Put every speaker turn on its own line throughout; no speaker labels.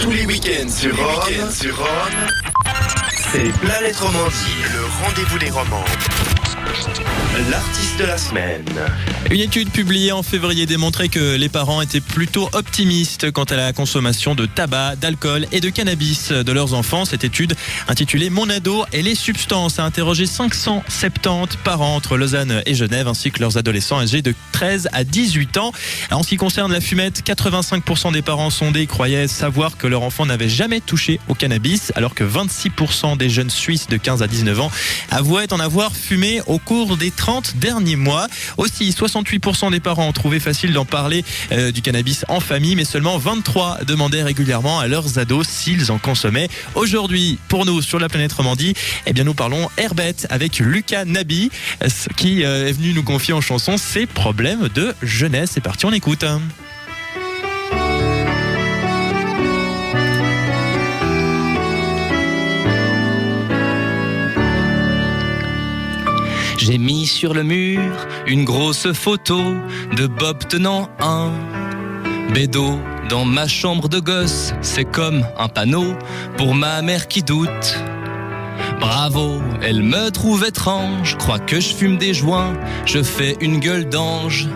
Tous les week-ends sur Rome, c'est Planète Romandie, le rendez-vous des romans. L'artiste de la semaine.
Une étude publiée en février démontrait que les parents étaient plutôt optimistes quant à la consommation de tabac, d'alcool et de cannabis de leurs enfants. Cette étude, intitulée Mon ado et les substances, a interrogé 570 parents entre Lausanne et Genève, ainsi que leurs adolescents âgés de 13 à 18 ans. En ce qui concerne la fumette, 85% des parents sondés croyaient savoir que leur enfant n'avait jamais touché au cannabis, alors que 26% des jeunes Suisses de 15 à 19 ans avouaient en avoir fumé au cours des 30 derniers mois. Aussi, 68% des parents ont trouvé facile d'en parler du cannabis en famille, mais seulement 23 demandaient régulièrement à leurs ados s'ils en consommaient. Aujourd'hui, pour nous, sur la planète Romandie, nous parlons herbette avec Lucas Nabi, qui est venu nous confier en chanson ses problèmes de jeunesse. C'est parti, on écoute.
J'ai mis sur le mur une grosse photo de Bob tenant un bédo. Dans ma chambre de gosse, c'est comme un panneau pour ma mère qui doute. Bravo, elle me trouve étrange, croit que je fume des joints, je fais une gueule d'ange.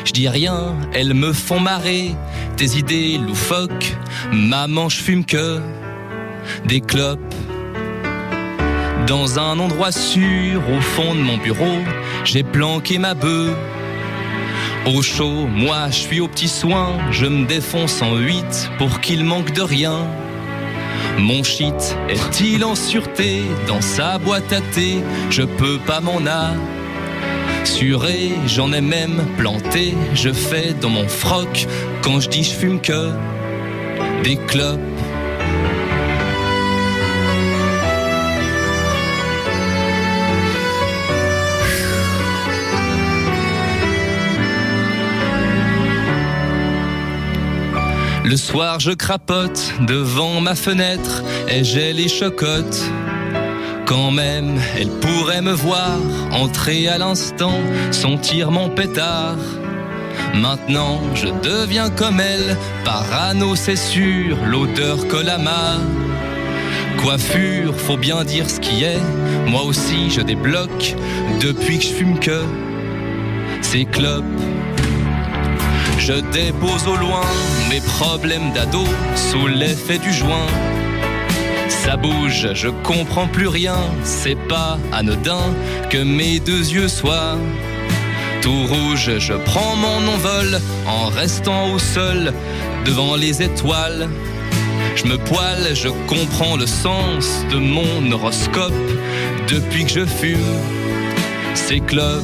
Je dis rien, elles me font marrer, tes idées loufoques, maman je fume que des clopes. Dans un endroit sûr, au fond de mon bureau, j'ai planqué ma bœuf. Au chaud, moi je suis aux petits soins, je me défonce en 8 pour qu'il manque de rien. Mon shit est-il en sûreté dans sa boîte à thé? Je peux pas m'en assurer, j'en ai même planté. Je fais dans mon froc quand je dis je fume que des clopes. Le soir je crapote devant ma fenêtre et j'ai les chocottes. Quand même, elle pourrait me voir entrer à l'instant, sentir mon pétard. Maintenant, je deviens comme elle, parano c'est sûr, l'odeur colle à ma coiffure. Faut bien dire ce qui est, moi aussi je débloque depuis que je fume que ces clopes. Je dépose au loin mes problèmes d'ado sous l'effet du joint. Ça bouge, je comprends plus rien, c'est pas anodin que mes deux yeux soient tout rouges. Je prends mon envol en restant au sol devant les étoiles. Je me poile, je comprends le sens de mon horoscope depuis que je fume ces clopes.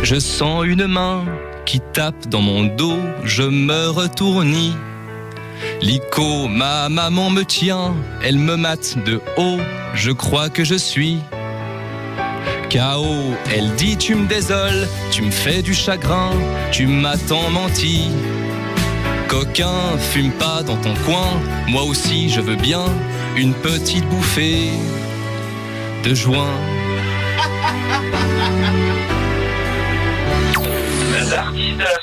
Je sens une main qui tape dans mon dos, je me retournis. Lico, ma maman me tient, elle me mate de haut, je crois que je suis KO. Elle dit tu me désoles, tu me fais du chagrin, tu m'as tant menti. Coquin, fume pas dans ton coin, moi aussi je veux bien une petite bouffée de joint.
L'artiste de la